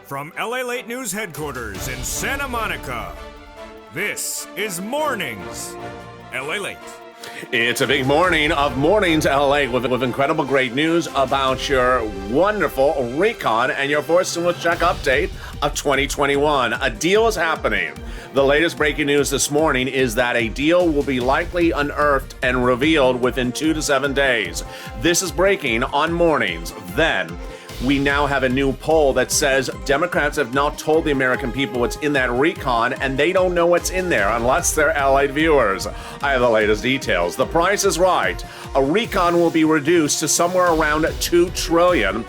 From LALATE News headquarters in Santa Monica, this is Mornings LALATE. It's a big morning of Mornings LA with incredible great news about your wonderful recon and your Force Stimulus Check update of 2021. A deal is happening. The latest breaking news this morning is that a deal will be likely unearthed and revealed within 2 to 7 days. This is breaking on Mornings. Then, we now have a new poll that says Democrats have not told the American people what's in that recon, and they don't know what's in there unless they're allied viewers. I have the latest details. The price is right. A recon will be reduced to somewhere around $2 trillion.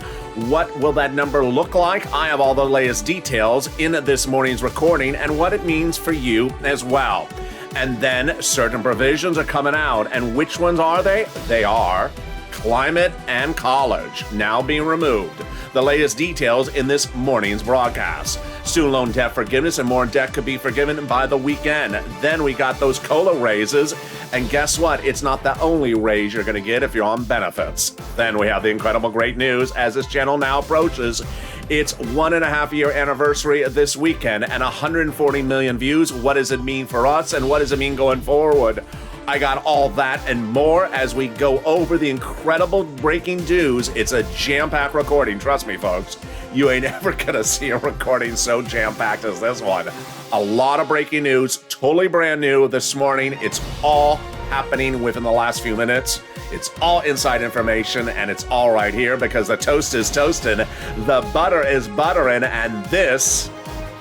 What will that number look like? I have all the latest details in this morning's recording and what it means for you as well. And then certain provisions are coming out. And which ones are they? They are climate and college, now being removed. The latest details in this morning's broadcast. Student loan debt forgiveness and more debt could be forgiven by the weekend. Then we got those COLA raises. And guess what? It's not the only raise you're going to get if you're on benefits. Then we have the incredible great news as this channel now approaches its 1.5-year anniversary this weekend and 140 million views. What does it mean for us and what does it mean going forward? I got all that and more as we go over the incredible breaking news. It's a jam-packed recording. Trust me, folks. You ain't ever gonna see a recording so jam-packed as this one. A lot of breaking news, totally brand new this morning. It's all happening within the last few minutes. It's all inside information, and it's all right here because the toast is toasting, the butter is buttering, and this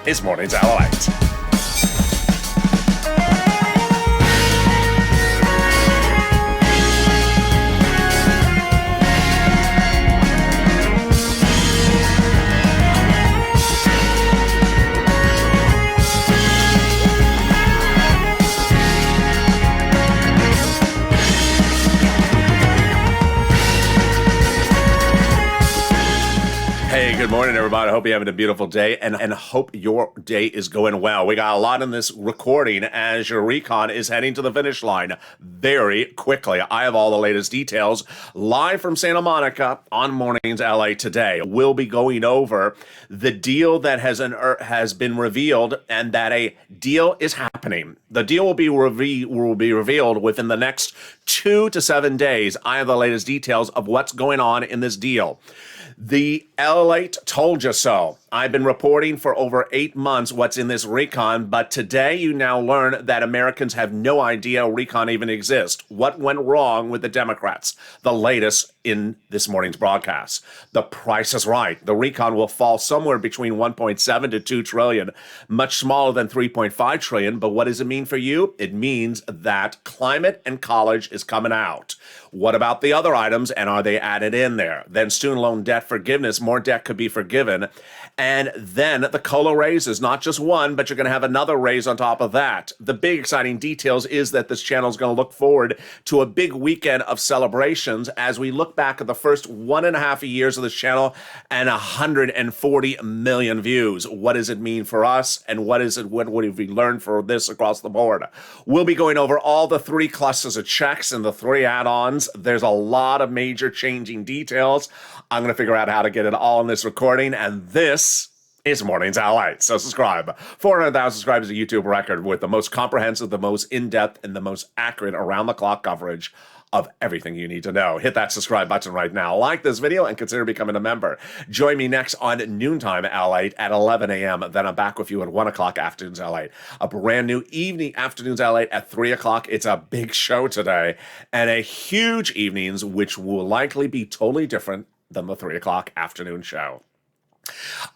is Mornings LALATE. Hey, good morning, everybody. I hope you're having a beautiful day and hope your day is going well. We got a lot in this recording as your recon is heading to the finish line very quickly. I have all the latest details live from Santa Monica on Mornings LA today. We'll be going over the deal that has been revealed and that a deal is happening. The deal will be revealed within the next 2 to 7 days. I have the latest details of what's going on in this deal. The LALATE told you so. I've been reporting for over 8 months what's in this recon, but today you now learn that Americans have no idea recon even exists. What went wrong with the Democrats? The latest in this morning's broadcast. The price is right. The recon will fall somewhere between 1.7 to 2 trillion, much smaller than 3.5 trillion. But what does it mean for you? It means that climate and college is coming out. What about the other items, and are they added in there? Then student loan debt forgiveness, more debt could be forgiven. And then the COLA raise is not just one, but you're going to have another raise on top of that. The big exciting details is that this channel is going to look forward to a big weekend of celebrations as we look back at the first 1.5 years of this channel and 140 million views. What does it mean for us? And what have we learned for this across the board? We'll be going over all the 3 clusters of checks and the 3 add-ons. There's a lot of major changing details. I'm going to figure out how to get it all in this recording, and this is Mornings LALATE. So subscribe. 400,000 subscribers is a YouTube record with the most comprehensive, the most in-depth, and the most accurate around-the-clock coverage of everything you need to know. Hit that subscribe button right now. Like this video and consider becoming a member. Join me next on Noontime LALATE at 11 a.m. Then I'm back with you at 1 o'clock Afternoons LALATE. A brand new evening Afternoons LALATE at 3 o'clock. It's a big show today and a huge evenings, which will likely be totally different than the 3 o'clock afternoon show.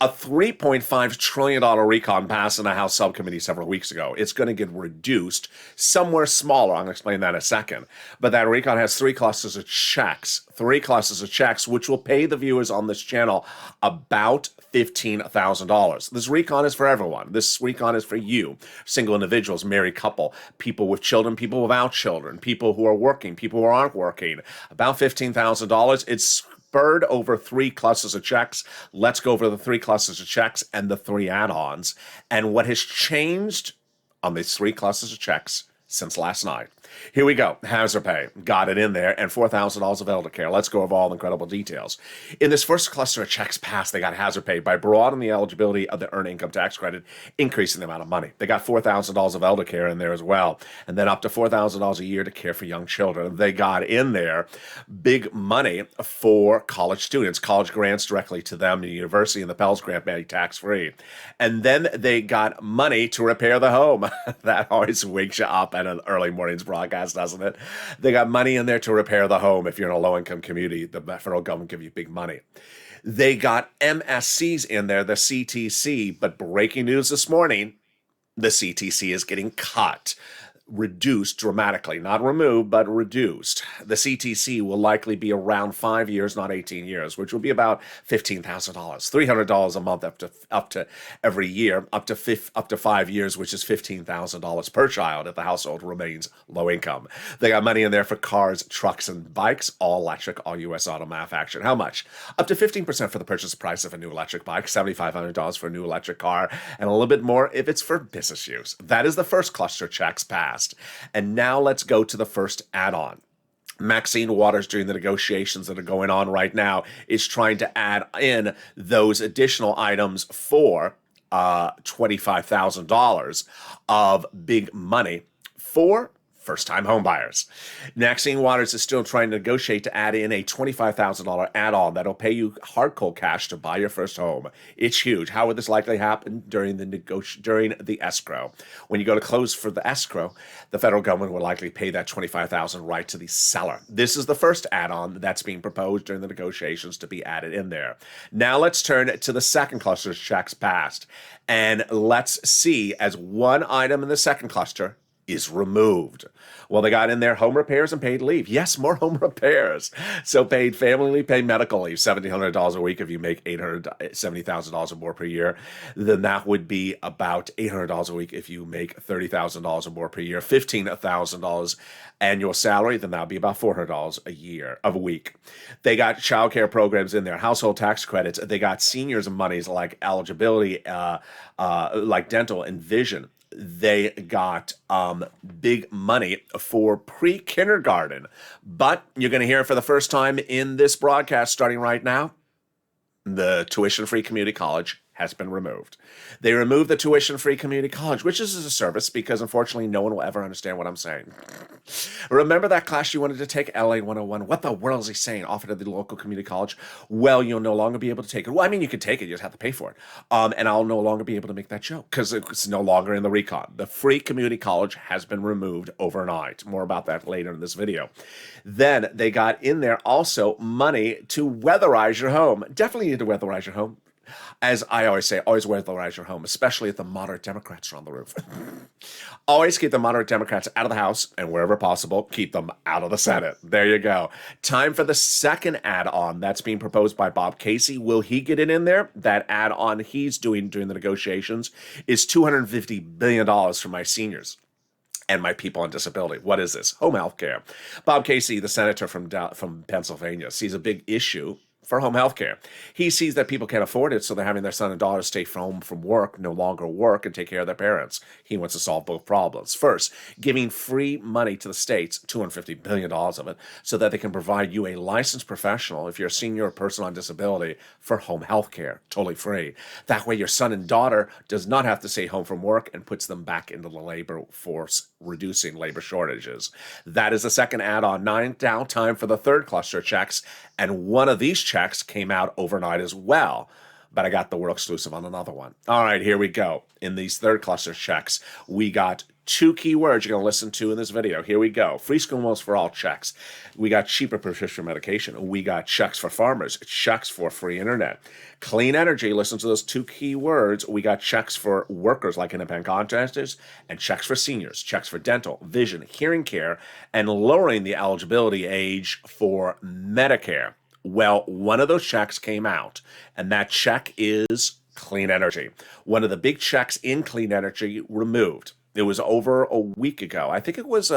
A $3.5 trillion recon passed in the House subcommittee several weeks ago. It's going to get reduced somewhere smaller. I'm going to explain that in a second. But that recon has 3 clusters of checks. 3 clusters of checks, which will pay the viewers on this channel about $15,000. This recon is for everyone. This recon is for you, single individuals, married couple, people with children, people without children, people who are working, people who aren't working. About $15,000. It's spurred over 3 clusters of checks. Let's go over the 3 clusters of checks and the 3 add-ons and what has changed on these 3 clusters of checks since last night. Here we go. Hazard pay. Got it in there. And $4,000 of elder care. Let's go over all the incredible details. In this first cluster of checks passed, they got hazard pay by broadening the eligibility of the earned income tax credit, increasing the amount of money. They got $4,000 of elder care in there as well. And then up to $4,000 a year to care for young children. They got in there big money for college students, college grants directly to them, the university, and the Pell's grant made tax-free. And then they got money to repair the home. That always wakes you up at an early morning's broadcast, doesn't it? They got money in there to repair the home. If you're in a low-income community, the federal government give you big money. They got MSCs in there, the CTC, but breaking news this morning, the CTC is getting cut. Reduced dramatically, not removed, but reduced. The CTC will likely be around 5 years, not 18 years, which will be about $15,000, $300 a month up to every year, up to 5 years, which is $15,000 per child if the household remains low income. They got money in there for cars, trucks, and bikes, all electric, all U.S. auto manufactured. How much? Up to 15% for the purchase price of a new electric bike, $7,500 for a new electric car, and a little bit more if it's for business use. That is the first cluster checks passed. And now let's go to the first add-on. Maxine Waters, during the negotiations that are going on right now, is trying to add in those additional items for $25,000 of big money for first-time home buyers. Maxine Waters is still trying to negotiate to add in a $25,000 add-on that'll pay you hard cold cash to buy your first home. It's huge. How would this likely happen during the escrow? When you go to close for the escrow, the federal government will likely pay that $25,000 right to the seller. This is the first add-on that's being proposed during the negotiations to be added in there. Now let's turn to the second cluster checks passed, and let's see as one item in the second cluster is removed. Well, they got in there home repairs and paid leave. Yes, more home repairs. So paid family leave, paid medical leave, $1,700 a week if you make $870,000 or more per year. Then that would be about $800 a week if you make $30,000 or more per year. $15,000 annual salary, then that would be about $400 a week. They got child care programs in there, household tax credits. They got seniors monies like eligibility, like dental and vision. They got big money for pre-kindergarten. But you're going to hear it for the first time in this broadcast starting right now. The tuition-free community college has been removed. They removed the tuition-free community college, which is a service because, unfortunately, no one will ever understand what I'm saying. Remember that class you wanted to take, LA 101? What the world is he saying? Offered at the local community college? Well, you'll no longer be able to take it. Well, I mean, you can take it. You just have to pay for it. And I'll no longer be able to make that joke because it's no longer in the recon. The free community college has been removed overnight. More about that later in this video. Then they got in there also money to weatherize your home. Definitely need to weatherize your home. As I always say, always weatherize your home, especially if the moderate Democrats are on the roof. Always keep the moderate Democrats out of the House, and wherever possible, keep them out of the Senate. There you go. Time for the second add-on that's being proposed by Bob Casey. Will he get it in there? That add-on he's doing during the negotiations is $250 billion for my seniors and my people on disability. What is this? Home health care. Bob Casey, the senator from Pennsylvania, sees a big issue for home health care. He sees that people can't afford it, so they're having their son and daughter stay home from work, no longer work, and take care of their parents. He wants to solve both problems. First, giving free money to the states, $250 billion of it, so that they can provide you a licensed professional, if you're a senior or person on disability, for home health care, totally free. That way your son and daughter does not have to stay home from work and puts them back into the labor force, reducing labor shortages. That is the second add-on. Now time for the third cluster checks, and one of these checks came out overnight as well. But I got the world exclusive on another one. All right, here we go. In these third cluster checks, we got two key words you're going to listen to in this video. Here we go. Free school meals for all checks. We got cheaper prescription medication. We got checks for farmers. Checks for free internet. Clean energy. Listen to those two key words. We got checks for workers like independent contractors and checks for seniors. Checks for dental, vision, hearing care, and lowering the eligibility age for Medicare. Well, one of those checks came out, and that check is clean energy. One of the big checks in clean energy removed. It was over a week ago. I think it was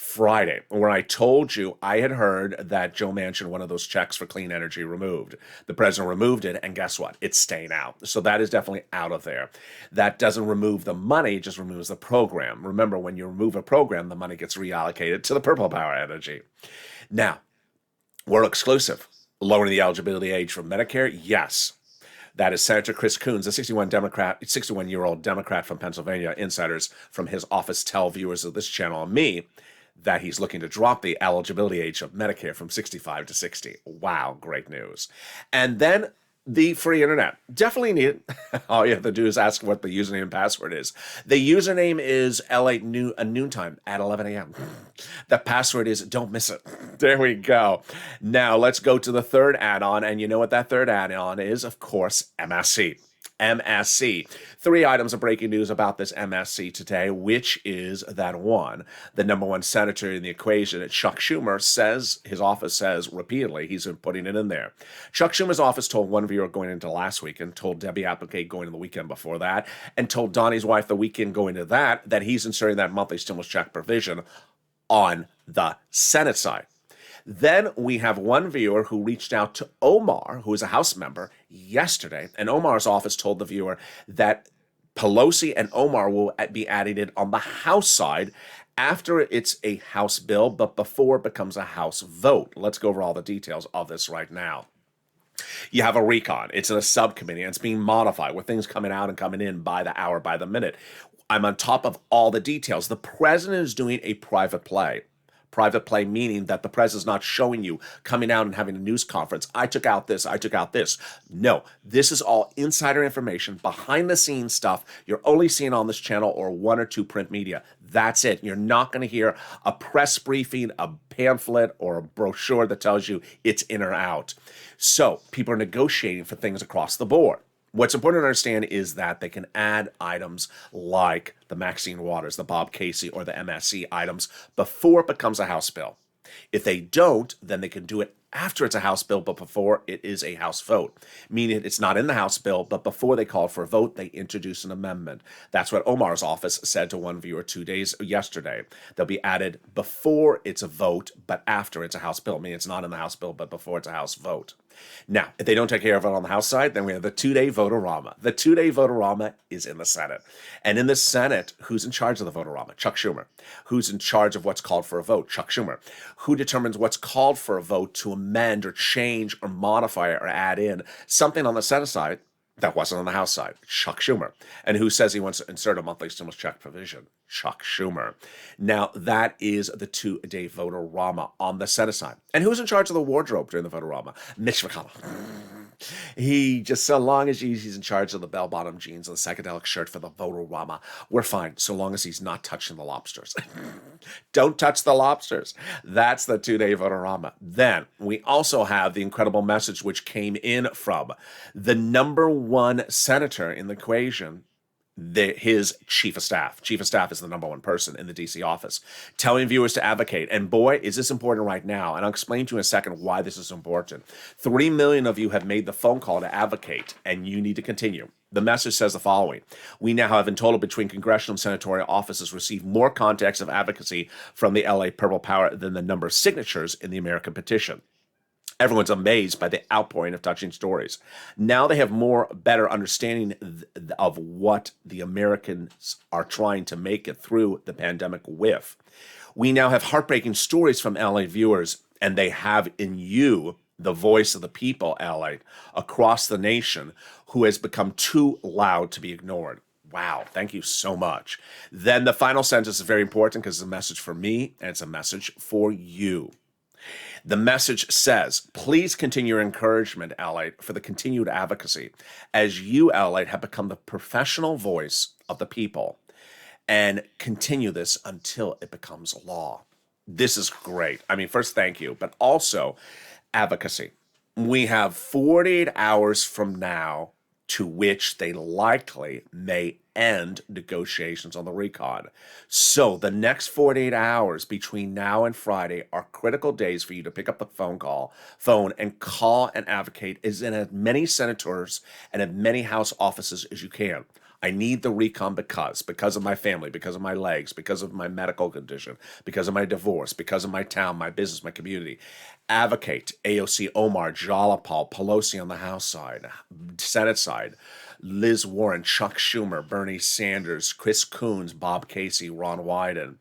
Friday, where I told you I had heard that Joe Manchin, one of those checks for clean energy, removed. The president removed it, and guess what? It's staying out. So that is definitely out of there. That doesn't remove the money, it just removes the program. Remember, when you remove a program, the money gets reallocated to the purple power energy. Now, we're exclusive. Lowering the eligibility age for Medicare? Yes. That is Senator Chris Coons, a 61-year-old Democrat from Pennsylvania. Insiders from his office tell viewers of this channel and me that he's looking to drop the eligibility age of Medicare from 65 to 60. Wow, great news. And then the free internet. Definitely need it. All you have to do is ask what the username and password is. The username is LALATE noontime at 11 a.m. The password is don't miss it. There we go. Now let's go to the third add-on. And you know what that third add-on is? Of course, MSC. MSC. 3 items of breaking news about this MSC today, which is that one, the number one senator in the equation, Chuck Schumer, says, his office says repeatedly, he's been putting it in there. Chuck Schumer's office told one viewer going into last week, and told Debbie Applegate going into the weekend before that, and told Donnie's wife the weekend going into that he's inserting that monthly stimulus check provision on the Senate side. Then we have one viewer who reached out to Omar, who is a House member, yesterday, and Omar's office told the viewer that Pelosi and Omar will be adding it on the House side after it's a House bill, but before it becomes a House vote. Let's go over all the details of this right now. You have a recon. It's in a subcommittee, and it's being modified with things coming out and coming in by the hour, by the minute. I'm on top of all the details. The president is doing a private play. Private play meaning that the president's not showing you coming out and having a news conference. I took out this. No, this is all insider information, behind the scenes stuff you're only seeing on this channel or 1 or 2 print media. That's it. You're not going to hear a press briefing, a pamphlet, or a brochure that tells you it's in or out. So people are negotiating for things across the board. What's important to understand is that they can add items like the Maxine Waters, the Bob Casey, or the MSC items before it becomes a House bill. If they don't, then they can do it after it's a House bill, but before it is a House vote. Meaning it's not in the House bill, but before they call for a vote, they introduce an amendment. That's what Omar's office said to one viewer yesterday. They'll be added before it's a vote, but after it's a House bill. Meaning it's not in the House bill, but before it's a House vote. Now, if they don't take care of it on the House side, then we have the 2-day vote-a-rama. The 2-day vote-a-rama is in the Senate. And in the Senate, who's in charge of the vote-a-rama? Chuck Schumer. Who's in charge of what's called for a vote? Chuck Schumer. Who determines what's called for a vote to amend or change or modify or add in something on the Senate side that wasn't on the House side? Chuck Schumer. And who says he wants to insert a monthly stimulus check provision? Chuck Schumer. Now, that is the 2-day vote-a-rama on the Senate side. And who's in charge of the wardrobe during the vote-a-rama? Mitch McConnell. He just, so long as he's in charge of the bell-bottom jeans and the psychedelic shirt for the vote-a-rama, we're fine, so long as he's not touching the lobsters. Don't touch the lobsters. That's the 2-day vote-a-rama. Then we also have the incredible message which came in from the number one senator in the equation, his chief of staff. Chief of staff is the number one person in the D.C. office, telling viewers to advocate. And boy, is this important right now. And I'll explain to you in a second why this is important. 3 million of you have made the phone call to advocate, and you need to continue. The message says the following. We now have in total between congressional and senatorial offices received more contacts of advocacy from the LA Purple Power than the number of signatures in the American petition. Everyone's amazed by the outpouring of touching stories. Now they have better understanding of what the Americans are trying to make it through the pandemic with. We now have heartbreaking stories from LA viewers, and they have in you the voice of the people, LA, across the nation, who has become too loud to be ignored. Wow, thank you so much. Then the final sentence is very important because it's a message for me and it's a message for you. The message says, please continue your encouragement, LALATE, for the continued advocacy, as you, LALATE, have become the professional voice of the people, and continue this until it becomes law. This is great. I mean, first, thank you, but also advocacy. We have 48 hours from now to which they likely may end negotiations on the recon. So the next 48 hours between now and Friday are critical days for you to pick up the phone and call and advocate as in as many senators and as many House offices as you can. I need the recon because of my family, because of my legs, because of my medical condition, because of my divorce, because of my town, my business, my community. Advocate AOC Omar, Jalapal, Pelosi on the House side, Senate side, Liz Warren, Chuck Schumer, Bernie Sanders, Chris Coons, Bob Casey, Ron Wyden.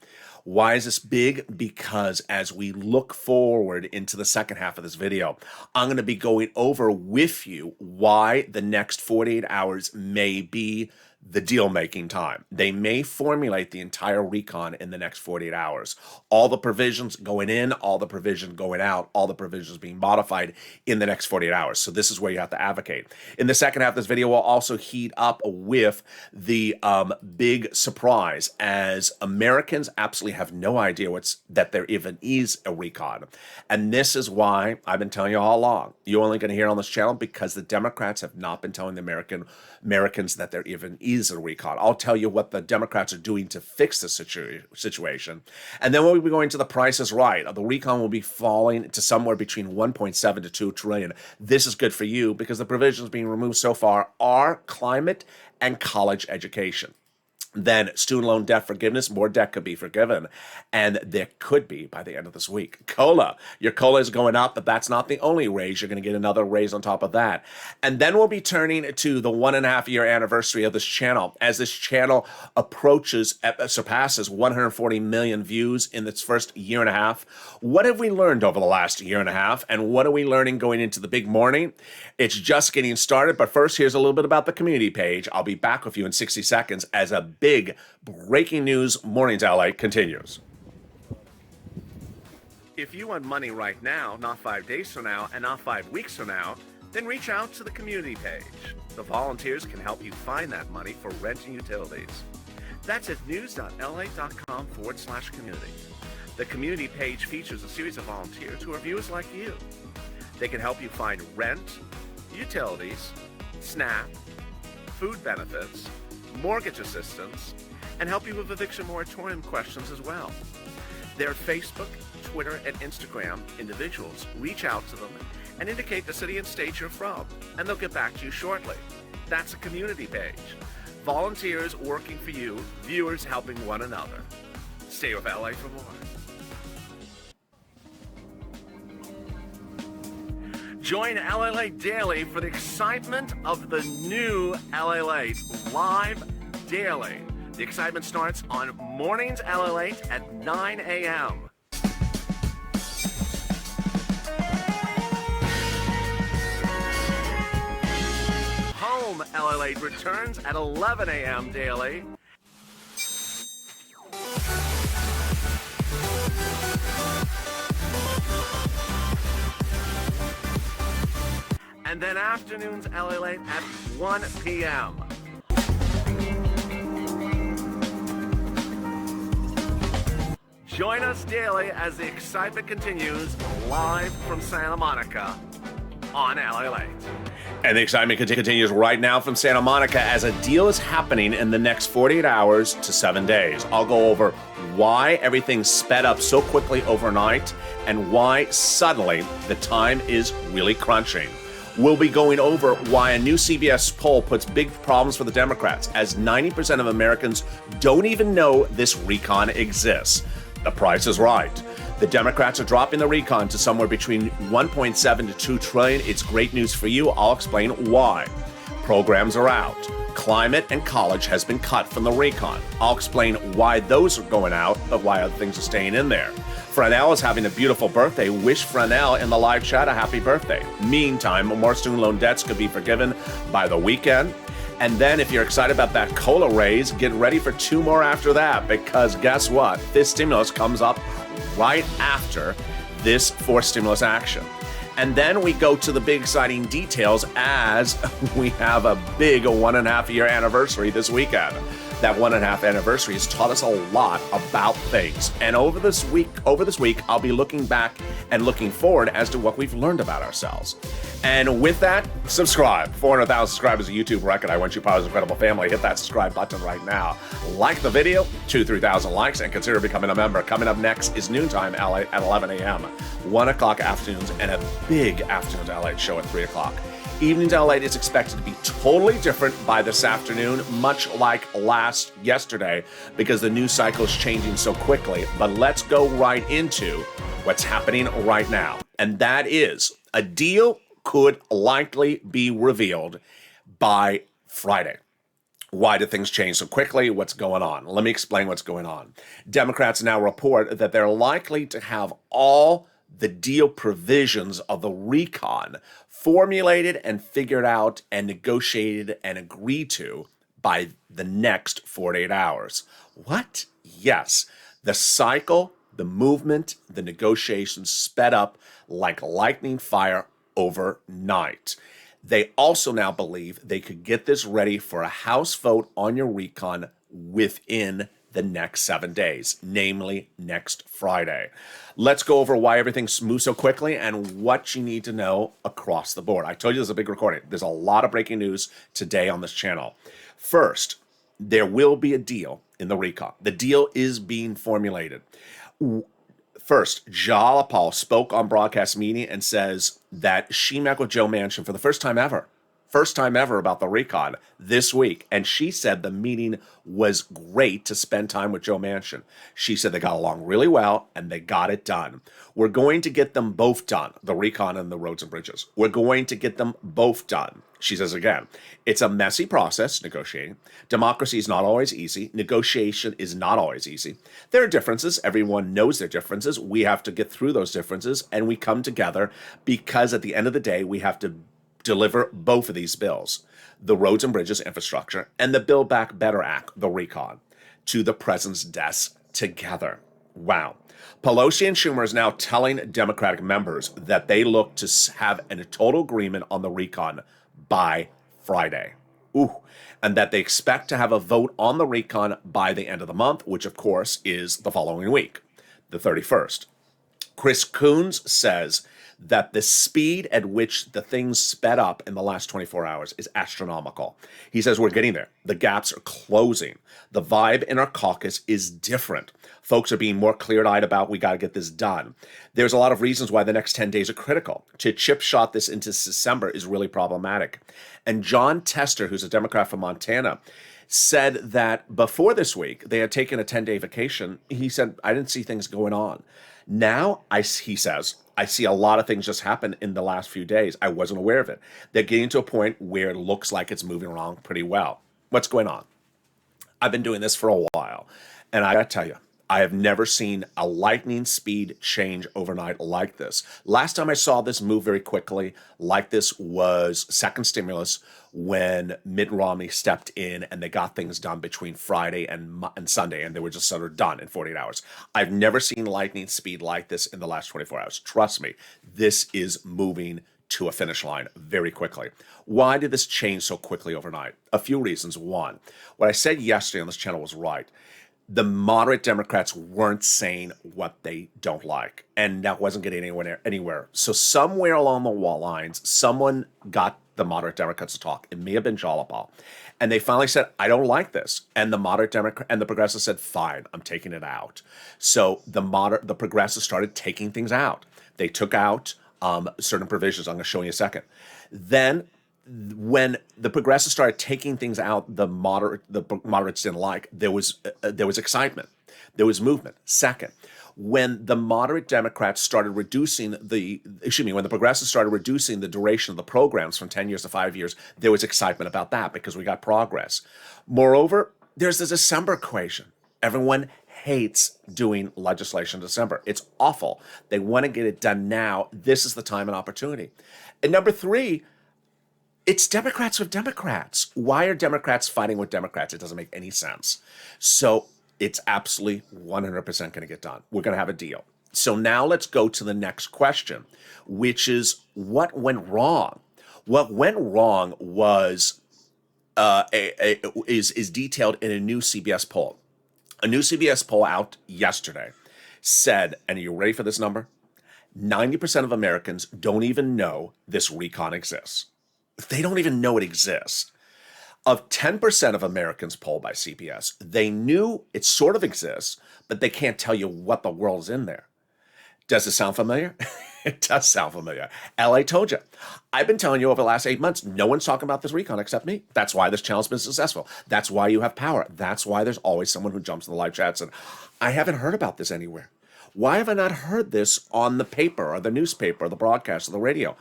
Why is this big? Because as we look forward into the second half of this video, I'm going to be going over with you why the next 48 hours may be the deal-making time. They may formulate the entire recon in the next 48 hours. All the provisions going in, all the provisions going out, all the provisions being modified in the next 48 hours. So this is where you have to advocate. In the second half of this video, we'll also heat up with the big surprise, as Americans absolutely have no idea that there even is a recon. And this is why I've been telling you all along. You're only going to hear it on this channel because the Democrats have not been telling the Americans that there even is a recon. I'll tell you what the Democrats are doing to fix the situation. And then we'll be going to the Price is Right. The recon will be falling to somewhere between 1.7 to 2 trillion. This is good for you because the provisions being removed so far are climate and college education. Then student loan debt forgiveness, more debt could be forgiven. And there could be by the end of this week. COLA, your COLA is going up, but that's not the only raise. You're going to get another raise on top of that. And then we'll be turning to the 1.5-year anniversary of this channel. As this channel surpasses 140 million views in its first year and a half. What have we learned over the last year and a half? And what are we learning going into the big morning? It's just getting started. But first, here's a little bit about the community page. I'll be back with you in 60 seconds as a big breaking news Mornings LA continues. If you want money right now, not 5 days from now, and not 5 weeks from now, then reach out to the community page. The volunteers can help you find that money for rent and utilities. That's at news.la.com/community. The community page features a series of volunteers who are viewers like you. They can help you find rent, utilities, SNAP, food benefits, mortgage assistance, and help you with eviction moratorium questions as well. Their Facebook, Twitter, and Instagram individuals reach out to them and indicate the city and state you're from, and they'll get back to you shortly. That's a community page. Volunteers working for you, viewers helping one another. Stay with LA for more. Join LALATE Daily for the excitement of the new LALATE live daily. The excitement starts on Mornings LALATE at 9 a.m. Home LALATE returns at 11 a.m. daily. And then afternoons LALATE at 1 p.m. Join us daily as the excitement continues live from Santa Monica on LALATE. And the excitement continues right now from Santa Monica as a deal is happening in the next 48 hours to 7 days. I'll go over why everything sped up so quickly overnight and why suddenly the time is really crunching. We'll be going over why a new CBS poll puts big problems for the Democrats, as 90% of Americans don't even know this recon exists. The Price is Right. The Democrats are dropping the recon to somewhere between 1.7 to 2 trillion. It's great news for you. I'll explain why. Programs are out. Climate and college has been cut from the recon. I'll explain why those are going out, but why other things are staying in there. Fresnel is having a beautiful birthday. Wish Fresnel in the live chat a happy birthday. Meantime, more student loan debts could be forgiven by the weekend. And then if you're excited about that COLA raise, get ready for 2 more after that, because guess what? This stimulus comes up right after this forced stimulus action. And then we go to the big exciting details as we have a big 1.5-year anniversary this weekend. That 1.5 anniversary has taught us a lot about things. And over this week, I'll be looking back and looking forward as to what we've learned about ourselves. And with that, subscribe. 400,000 subscribers, a YouTube record. I want you part of this incredible family. Hit that subscribe button right now. Like the video, 2,000-3,000 likes, and consider becoming a member. Coming up next is Noontime LA at 11 a.m., 1 o'clock afternoons, and a big afternoons LA show at 3 o'clock. Evenings LA is expected to be totally different by this afternoon, much like yesterday, because the news cycle is changing so quickly. But let's go right into what's happening right now. And that is a deal could likely be revealed by Friday. Why do things change so quickly? What's going on? Let me explain what's going on. Democrats now report that they're likely to have all the deal provisions of the recon formulated and figured out and negotiated and agreed to by the next 48 hours. What? Yes. The cycle, the movement, the negotiations sped up like lightning fire overnight. They also now believe they could get this ready for a House vote on your recon within the next 7 days, namely next Friday. Let's go over why everything's moved so quickly and what you need to know across the board. I told you there's a big recording. There's a lot of breaking news today on this channel. First, there will be a deal in the recon. The deal is being formulated. First, LALATE spoke on broadcast media and says that she met with Joe Manchin for the first time ever about the recon this week. And she said the meeting was great to spend time with Joe Manchin. She said they got along really well and they got it done. We're going to get them both done, the recon and the roads and bridges. We're going to get them both done. She says again, it's a messy process, negotiating. Democracy is not always easy. Negotiation is not always easy. There are differences. Everyone knows their differences. We have to get through those differences and we come together because at the end of the day, we have to deliver both of these bills, the roads and bridges infrastructure and the Build Back Better Act, the recon, to the president's desk together. Wow. Pelosi and Schumer is now telling Democratic members that they look to have a total agreement on the recon by Friday. And that they expect to have a vote on the recon by the end of the month, which of course is the following week, the 31st. Chris Coons says that the speed at which the things sped up in the last 24 hours is astronomical. He says we're getting there. The gaps are closing. The vibe in our caucus is different. Folks are being more clear-eyed about we got to get this done. There's a lot of reasons why the next 10 days are critical. To chip shot this into December is really problematic. And John Tester, who's a Democrat from Montana, said that before this week, they had taken a 10-day vacation. He said, I didn't see things going on. Now, he says, I see a lot of things just happen in the last few days. I wasn't aware of it. They're getting to a point where it looks like it's moving along pretty well. What's going on? I've been doing this for a while, and I gotta tell you, I have never seen a lightning speed change overnight like this. Last time I saw this move very quickly like this was second stimulus when Mitt Romney stepped in and they got things done between Friday and Sunday, and they were just sort of done in 48 hours. I've never seen lightning speed like this in the last 24 hours. Trust me, this is moving to a finish line very quickly. Why did this change so quickly overnight? A few reasons. One, what I said yesterday on this channel was right. The moderate Democrats weren't saying what they don't like, and that wasn't getting anywhere. So somewhere along the wall lines, someone got the moderate Democrats to talk. It may have been LALATE. And they finally said, I don't like this. And the moderate Democrat and the progressives said, fine, I'm taking it out. So the progressives started taking things out. They took out certain provisions. I'm going to show you in a second. Then when the progressives started taking things out, the moderates didn't like. There was excitement, there was movement. Second, when the moderate Democrats started when the progressives started reducing the duration of the programs from 10 years to 5 years, there was excitement about that because we got progress. Moreover, there's the December equation. Everyone hates doing legislation in December. It's awful. They want to get it done now. This is the time and opportunity. And number three, it's Democrats with Democrats. Why are Democrats fighting with Democrats? It doesn't make any sense. So it's absolutely 100% going to get done. We're going to have a deal. So now let's go to the next question, which is what went wrong? What went wrong was is detailed in a new CBS poll. A new CBS poll out yesterday said, and are you ready for this number? 90% of Americans don't even know this recon exists. They don't even know it exists. Of 10% of Americans polled by CBS, they knew it sort of exists, but they can't tell you what the world's in there. Does it sound familiar? It does sound familiar. LA told you. I've been telling you over the last 8 months, no one's talking about this recon except me. That's why this channel's been successful. That's why you have power. That's why there's always someone who jumps in the live chats and I haven't heard about this anywhere. Why have I not heard this on the paper or the newspaper or the broadcast or the radio?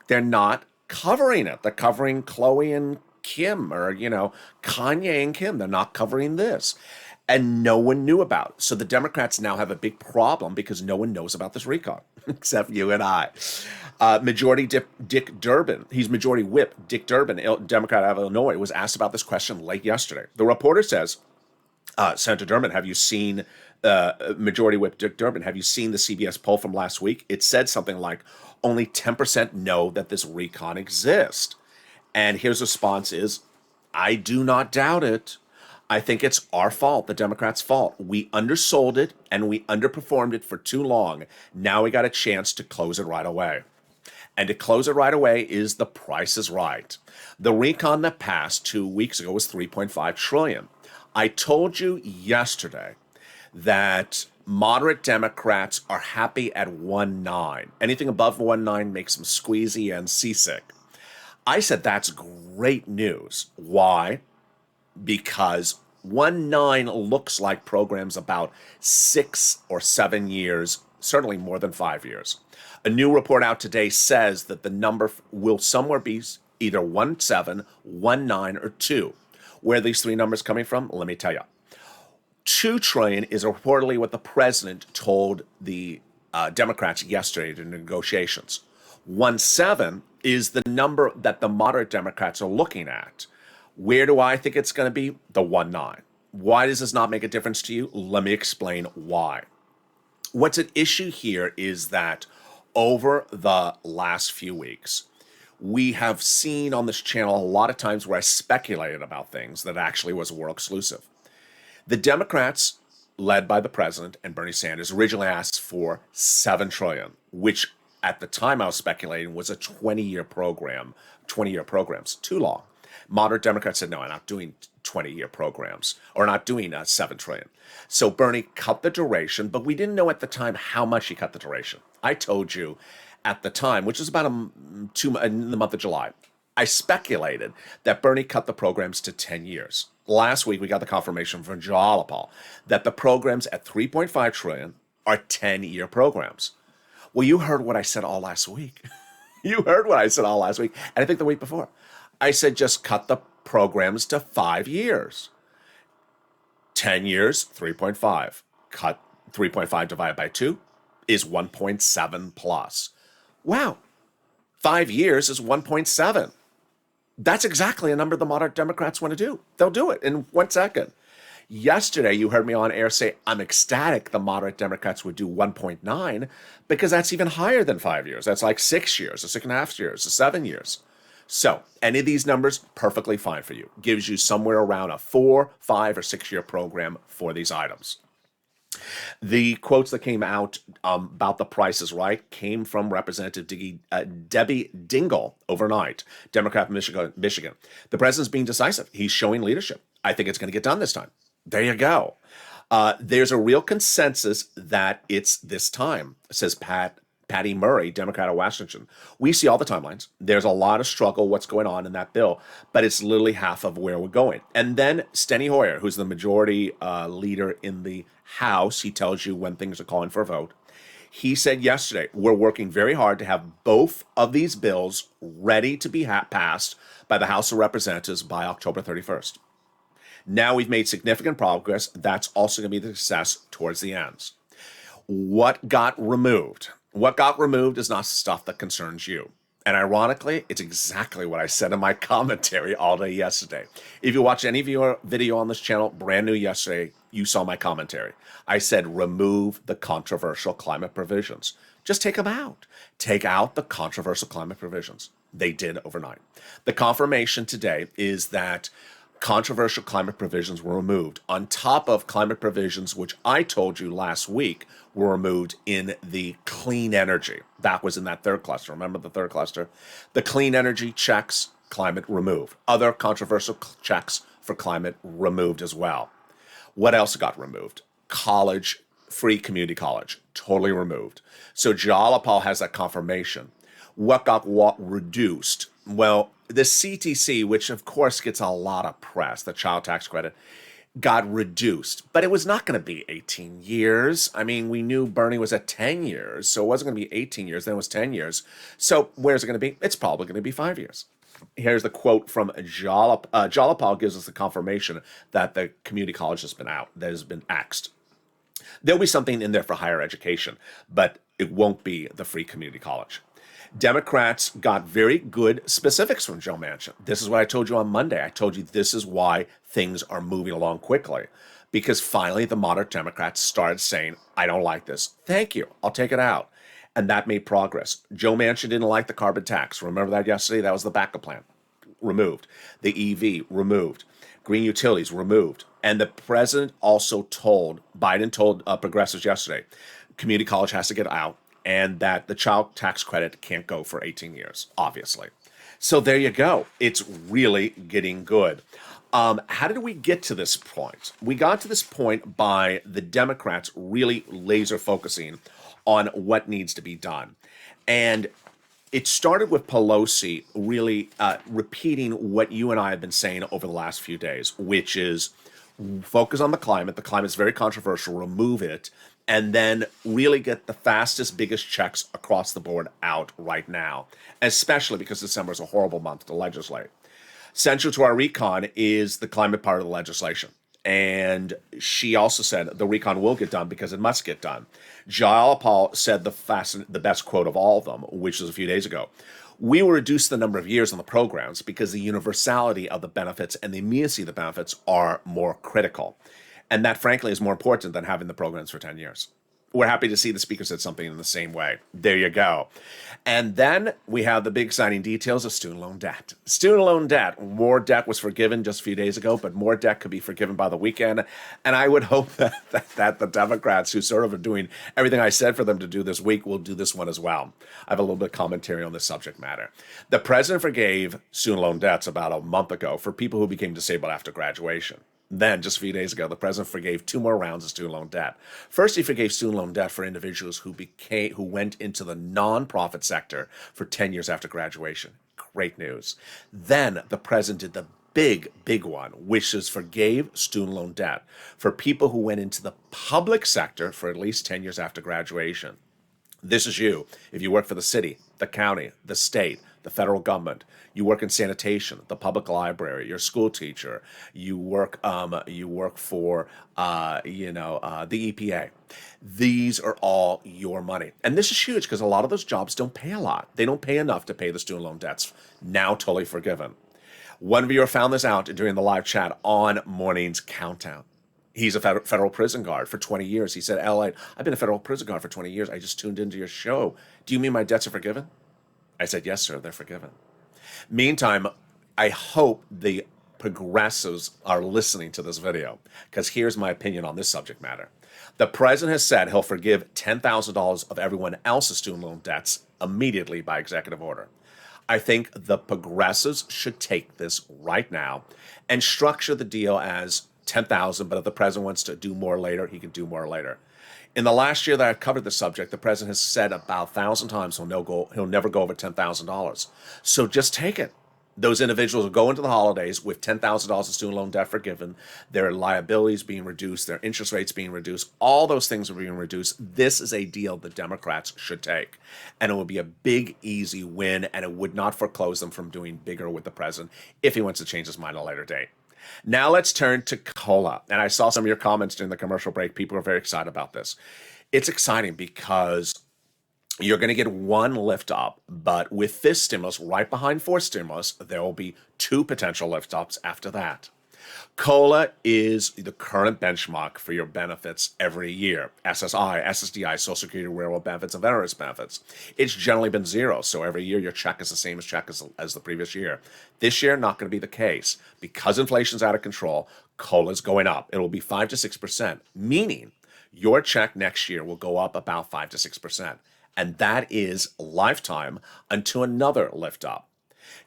They're not covering it. They're covering Chloe and Kim or, Kanye and Kim. They're not covering this. And no one knew about it. So the Democrats now have a big problem because no one knows about this recon, except you and I. Majority Dick Durbin, he's Majority Whip Dick Durbin, Democrat out of Illinois, was asked about this question late yesterday. The reporter says, Senator Durbin, have you seen, Majority Whip Dick Durbin, have you seen the CBS poll from last week? It said something like, only 10% know that this recon exists. And his response is, I do not doubt it. I think it's our fault, the Democrats' fault. We undersold it and we underperformed it for too long. Now we got a chance to close it right away. And to close it right away is the price is right. The recon that passed 2 weeks ago was $3.5 trillion. I told you yesterday that moderate Democrats are happy at 1.9. Anything above 1.9 makes them squeezy and seasick. I said that's great news. Why? Because 1.9 looks like programs about 6 or 7 years, certainly more than 5 years. A new report out today says that the number will somewhere be either 1.7, 1.9, or 2. Where are these three numbers coming from? Let me tell you. $2 trillion is reportedly what the president told the Democrats yesterday in negotiations. 1.7 is the number that the moderate Democrats are looking at. Where do I think it's going to be? The 1.9. Why does this not make a difference to you? Let me explain why. What's at issue here is that over the last few weeks, we have seen on this channel a lot of times where I speculated about things that actually was world exclusive. The Democrats, led by the president and Bernie Sanders, originally asked for $7 trillion, which at the time I was speculating was a 20-year program. 20-year programs, too long. Moderate Democrats said, no, I'm not doing 20-year programs or not doing $7 trillion. So Bernie cut the duration, but we didn't know at the time how much he cut the duration. I told you at the time, which was about in the month of July, I speculated that Bernie cut the programs to 10 years. Last week, we got the confirmation from Jalapal that the programs at $3.5 trillion are 10-year programs. Well, you heard what I said all last week. You heard what I said all last week, and I think the week before. I said just cut the programs to 5 years. 10 years, 3.5. Cut 3.5 divided by 2 is 1.7 plus. Wow. 5 years is 1.7. That's exactly a number the moderate Democrats want to do. They'll do it in 1 second. Yesterday, you heard me on air say, I'm ecstatic the moderate Democrats would do 1.9 because that's even higher than 5 years. That's like 6 years, or 6.5 years, or 7 years. So any of these numbers, perfectly fine for you. Gives you somewhere around a 4, 5, or 6 year program for these items. The quotes that came out about the price is right came from Representative Debbie Dingell overnight, Democrat from Michigan. The president's being decisive. He's showing leadership. I think it's going to get done this time. There you go. There's a real consensus that it's this time, says Patty Murray, Democrat of Washington. We see all the timelines. There's a lot of struggle, what's going on in that bill, but it's literally half of where we're going. And then Steny Hoyer, who's the majority leader in the House, he tells you when things are calling for a vote. He said yesterday, we're working very hard to have both of these bills ready to be passed by the House of Representatives by October 31st. Now we've made significant progress. That's also going to be the success towards the ends. What got removed? What got removed is not stuff that concerns you. And ironically, it's exactly what I said in my commentary all day yesterday. If you watch any of your video on this channel, brand new yesterday, you saw my commentary. I said, remove the controversial climate provisions. Just take them out. Take out the controversial climate provisions. They did overnight. The confirmation today is that Controversial climate provisions were removed, on top of climate provisions, which I told you last week were removed in the clean energy. That was in that third cluster. Remember the third cluster? The clean energy checks, climate removed. Other controversial checks for climate removed as well. What else got removed? College, free community college, totally removed. So Jalapal has that confirmation. What got reduced? Well, the CTC, which of course gets a lot of press, the child tax credit, got reduced. But it was not going to be 18 years. I mean, we knew Bernie was at 10 years, so it wasn't going to be 18 years, then it was 10 years. So where's it going to be? It's probably going to be 5 years. Here's the quote from Jalapal. Jalapal gives us the confirmation that the community college has been out, that has been axed. There'll be something in there for higher education, but it won't be the free community college. Democrats got very good specifics from Joe Manchin. This is what I told you on Monday. I told you this is why things are moving along quickly, because finally the moderate Democrats started saying, I don't like this. Thank you. I'll take it out. And that made progress. Joe Manchin didn't like the carbon tax. Remember that yesterday? That was the backup plan. Removed. The EV removed. Green utilities removed. And the president also Biden told progressives yesterday, community college has to get out, and that the child tax credit can't go for 18 years, obviously. So there you go. It's really getting good. How did we get to this point? We got to this point by the Democrats really laser focusing on what needs to be done. And it started with Pelosi really repeating what you and I have been saying over the last few days, which is focus on the climate. The climate is very controversial. Remove it. And then really get the fastest, biggest checks across the board out right now, especially because December is a horrible month to legislate. Central to our recon is the climate part of the legislation. And she also said the recon will get done because it must get done. Jayapal said the best quote of all of them, which was a few days ago. We will reduce the number of years on the programs because the universality of the benefits and the immediacy of the benefits are more critical. And that, frankly, is more important than having the programs for 10 years. We're happy to see the speaker said something in the same way. There you go. And then we have the big exciting details of student loan debt. Student loan debt. More debt was forgiven just a few days ago, but more debt could be forgiven by the weekend. And I would hope that the Democrats, who sort of are doing everything I said for them to do this week, will do this one as well. I have a little bit of commentary on this subject matter. The president forgave student loan debts about a month ago for people who became disabled after graduation. Then, just a few days ago, the president forgave 2 more rounds of student loan debt. First, he forgave student loan debt for individuals who went into the nonprofit sector for 10 years after graduation. Great news. Then, the president did the big one, which is forgave student loan debt for people who went into the public sector for at least 10 years after graduation. This is you. If you work for the city, the county, the state, the federal government, you work in sanitation, the public library, you're a school teacher, you work for the EPA. These are all your money. And this is huge because a lot of those jobs don't pay a lot. They don't pay enough to pay the student loan debts. Now totally forgiven. One viewer found this out during the live chat on Morning's Countdown. He's a federal prison guard for 20 years. He said, I've been a federal prison guard for 20 years. I just tuned into your show. Do you mean my debts are forgiven? I said, yes, sir, they're forgiven. Meantime, I hope the progressives are listening to this video, because here's my opinion on this subject matter. The president has said he'll forgive $10,000 of everyone else's student loan debts immediately by executive order. I think the progressives should take this right now and structure the deal as $10,000, but if the president wants to do more later, he can do more later. In the last year that I covered the subject, the president has said about 1,000 times he'll never go over $10,000. So just take it. Those individuals will go into the holidays with $10,000 of student loan debt forgiven, their liabilities being reduced, their interest rates being reduced, all those things are being reduced. This is a deal the Democrats should take. And it would be a big, easy win, and it would not foreclose them from doing bigger with the president if he wants to change his mind at a later date. Now let's turn to COLA. And I saw some of your comments during the commercial break. People are very excited about this. It's exciting because you're going to get one lift up, but with this stimulus, right behind 4 stimulus, there will be 2 potential lift ups after that. COLA is the current benchmark for your benefits every year. SSI, SSDI, Social Security, Railroad benefits, and veterans benefits. It's generally been zero, so every year your check is the same as the previous year. This year, not going to be the case. Because inflation's out of control, COLA is going up. It will be 5 to 6%, meaning your check next year will go up about 5 to 6%. And that is lifetime until another lift up.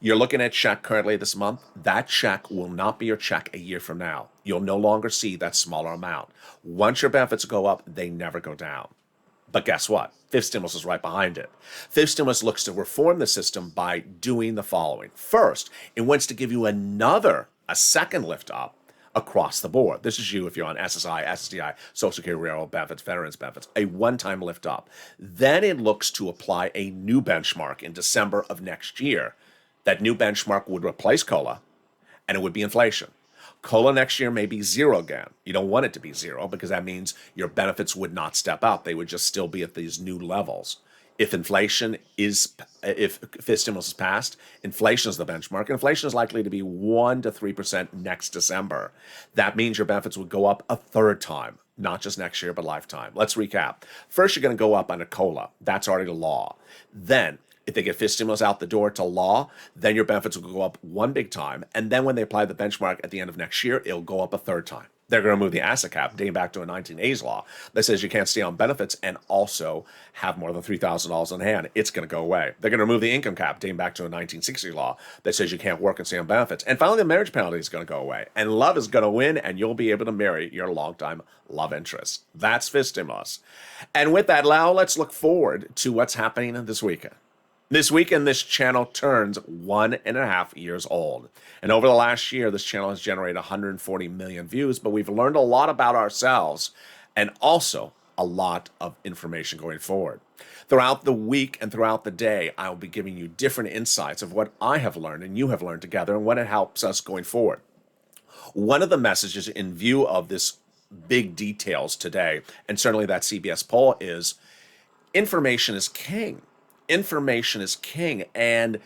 You're looking at check currently this month. That check will not be your check a year from now. You'll no longer see that smaller amount. Once your benefits go up, they never go down. But guess what? Fifth stimulus is right behind it. Fifth stimulus looks to reform the system by doing the following. First, it wants to give you a second lift up across the board. This is you if you're on SSI, SSDI, Social Security, Railroad benefits, veterans benefits, a one-time lift up. Then it looks to apply a new benchmark in December of next year. That new benchmark would replace COLA, and it would be inflation. COLA next year may be zero again. You don't want it to be zero because that means your benefits would not step up. They would just still be at these new levels. If fifth stimulus is passed, inflation is the benchmark. Inflation is likely to be 1 to 3% next December. That means your benefits would go up a third time, not just next year, but lifetime. Let's recap. First, you're going to go up under COLA. That's already the law. Then, if they get fifth stimulus out the door to law, then your benefits will go up one big time. And then when they apply the benchmark at the end of next year, it'll go up a third time. They're going to move the asset cap, dating back to a 1980s law that says you can't stay on benefits and also have more than $3,000 in hand. It's going to go away. They're going to remove the income cap, dating back to a 1960 law that says you can't work and stay on benefits. And finally, the marriage penalty is going to go away. And love is going to win, and you'll be able to marry your longtime love interest. That's fifth stimulus. And with that, now let's look forward to what's happening this weekend. This weekend, this channel turns 1.5 years old. And over the last year, this channel has generated 140 million views, but we've learned a lot about ourselves and also a lot of information going forward. Throughout the week and throughout the day, I will be giving you different insights of what I have learned and you have learned together and what it helps us going forward. One of the messages in view of this big details today, and certainly that CBS poll, is information is king. Information is king, and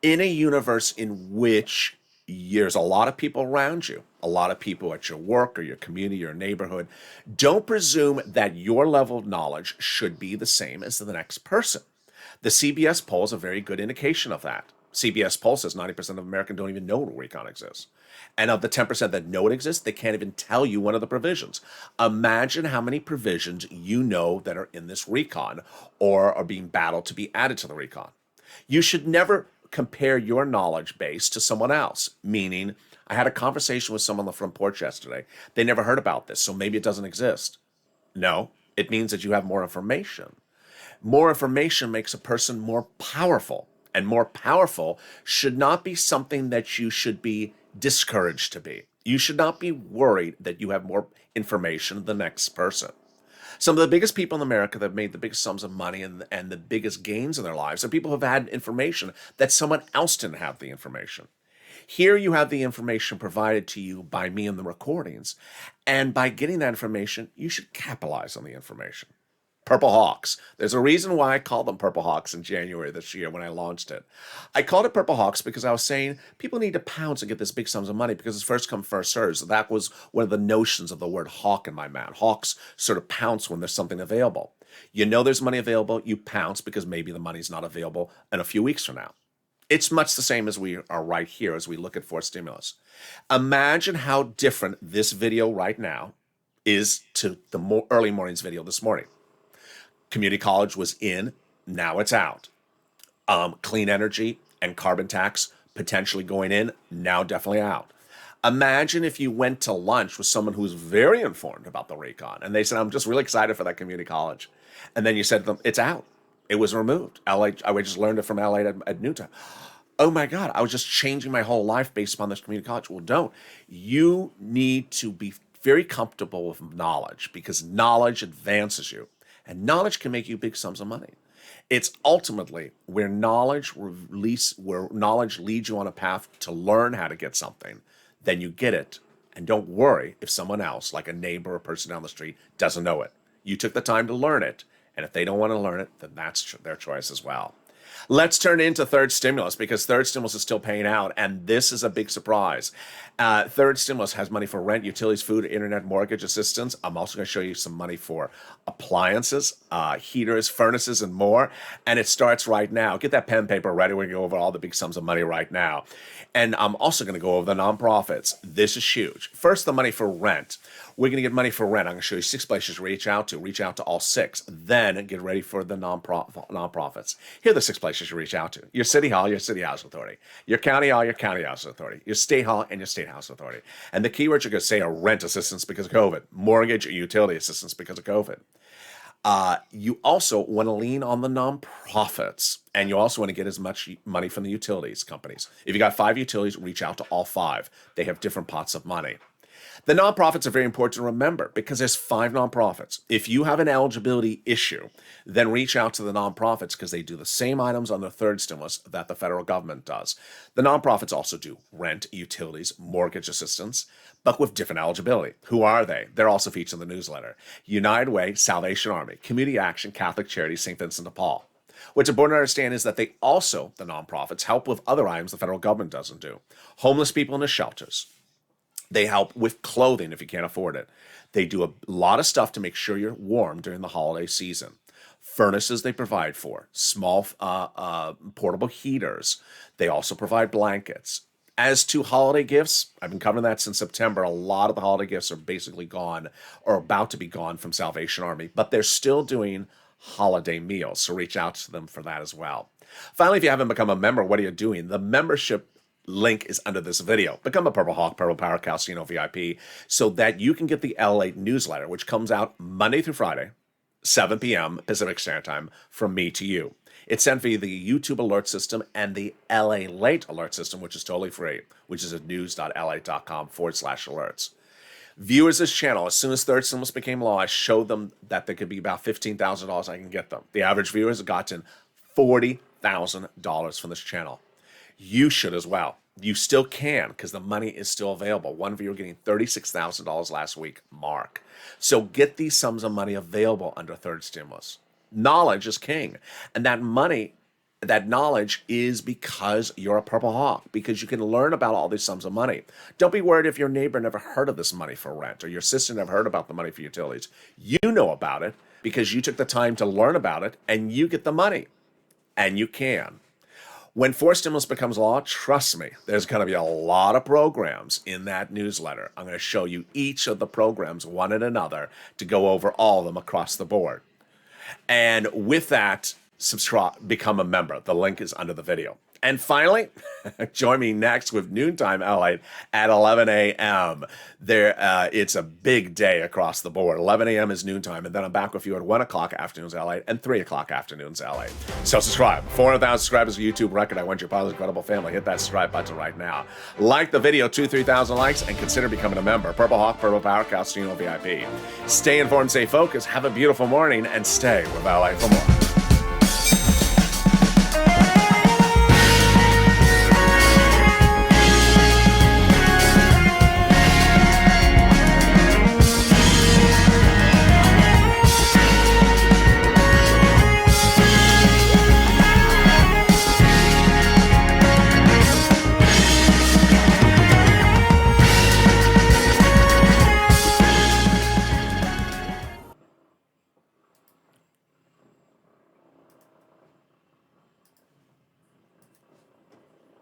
in a universe in which there's a lot of people around you, a lot of people at your work or your community, your neighborhood, don't presume that your level of knowledge should be the same as the next person. The CBS poll is a very good indication of that. CBS poll says 90% of Americans don't even know recon exists. And of the 10% that know it exists, they can't even tell you one of the provisions. Imagine how many provisions you know that are in this recon or are being battled to be added to the recon. You should never compare your knowledge base to someone else, meaning I had a conversation with someone on the front porch yesterday. They never heard about this, so maybe it doesn't exist. No, it means that you have more information. More information makes a person more powerful. And more powerful should not be something that you should be discouraged to be. You should not be worried that you have more information than the next person. Some of the biggest people in America that have made the biggest sums of money and the biggest gains in their lives are people who have had information that someone else didn't have the information. Here you have the information provided to you by me in the recordings. And by getting that information, you should capitalize on the information. Purple Hawks. There's a reason why I called them Purple Hawks in January this year when I launched it. I called it Purple Hawks because I was saying people need to pounce and get this big sums of money because it's first come, first served. So that was one of the notions of the word hawk in my mind. Hawks sort of pounce when there's something available. You know there's money available, you pounce because maybe the money's not available in a few weeks from now. It's much the same as we are right here as we look at fourth stimulus. Imagine how different this video right now is to the early morning's video this morning. Community college was in, now it's out. Clean energy and carbon tax potentially going in, now definitely out. Imagine if you went to lunch with someone who's very informed about the recon and they said, I'm just really excited for that community college. And then you said to them, it's out. It was removed. I just learned it from LALATE at Newtown. Oh my God, I was just changing my whole life based upon this community college. Well, don't. You need to be very comfortable with knowledge because knowledge advances you. And knowledge can make you big sums of money. It's ultimately where knowledge leads you on a path to learn how to get something. Then you get it. And don't worry if someone else, like a neighbor or a person down the street, doesn't know it. You took the time to learn it. And if they don't want to learn it, then that's their choice as well. Let's turn into third stimulus because third stimulus is still paying out, and this is a big surprise. Third stimulus has money for rent, utilities, food, internet, mortgage assistance. I'm also going to show you some money for appliances, heaters, furnaces, and more. And it starts right now. Get that pen and paper ready. We're going to go over all the big sums of money right now. And I'm also going to go over the nonprofits. This is huge. First, the money for rent. We're going to get money for rent. I'm going to show you 6 places to reach out to. Reach out to all 6. Then get ready for the nonprofits. Here are the 6 places you reach out to. Your city hall, your city housing authority. Your county hall, your county housing authority. Your state hall, and your state housing authority. And the keywords you're going to say are rent assistance because of COVID, mortgage or utility assistance because of COVID. You also want to lean on the nonprofits, and you also want to get as much money from the utilities companies. If you got 5 utilities, reach out to all 5. They have different pots of money. The nonprofits are very important to remember because there's 5 nonprofits. If you have an eligibility issue, then reach out to the nonprofits because they do the same items on the third stimulus that the federal government does. The nonprofits also do rent, utilities, mortgage assistance, but with different eligibility. Who are they? They're also featured in the newsletter. United Way, Salvation Army, Community Action, Catholic Charities, St. Vincent de Paul. What's important to understand is that they also, the nonprofits, help with other items the federal government doesn't do. Homeless people in the shelters. They help with clothing if you can't afford it. They do a lot of stuff to make sure you're warm during the holiday season. Furnaces they provide for, small portable heaters. They also provide blankets. As to holiday gifts, I've been covering that since September. A lot of the holiday gifts are basically gone or about to be gone from Salvation Army, but they're still doing holiday meals, so reach out to them for that as well. Finally, if you haven't become a member, what are you doing? The membership link is under this video. Become a Purple Hawk, Purple Power Casino VIP so that you can get the LALATE newsletter, which comes out Monday through Friday, 7 p.m. Pacific Standard Time from me to you. It's sent via the YouTube alert system and the LALATE alert system, which is totally free, which is at news.lalate.com/alerts. Viewers this channel, as soon as third stimulus became law, I showed them that there could be about $15,000 I can get them. The average viewers have gotten $40,000 from this channel. You should as well. You still can because the money is still available. One viewer getting $36,000 last week, Mark. So get these sums of money available under third stimulus. Knowledge is king. And that money, that knowledge is because you're a Purple Hawk, because you can learn about all these sums of money. Don't be worried if your neighbor never heard of this money for rent or your sister never heard about the money for utilities. You know about it because you took the time to learn about it and you get the money. And you can. When fourth stimulus becomes law, trust me, there's going to be a lot of programs in that newsletter. I'm going to show you each of the programs, one and another, to go over all of them across the board. And with that, subscribe, become a member. The link is under the video. And finally, join me next with Noontime LA at 11 a.m. It's a big day across the board. 11 a.m. is noontime, and then I'm back with you at 1 o'clock afternoons LA and 3 o'clock afternoons LA. So subscribe. 400,000 subscribers is a YouTube record. I want your positive, incredible family. Hit that subscribe button right now. Like the video, 2,000-3,000 likes, and consider becoming a member. Purple Hawk, Purple Power, Casino VIP. Stay informed, stay focused, have a beautiful morning, and stay with LA for more.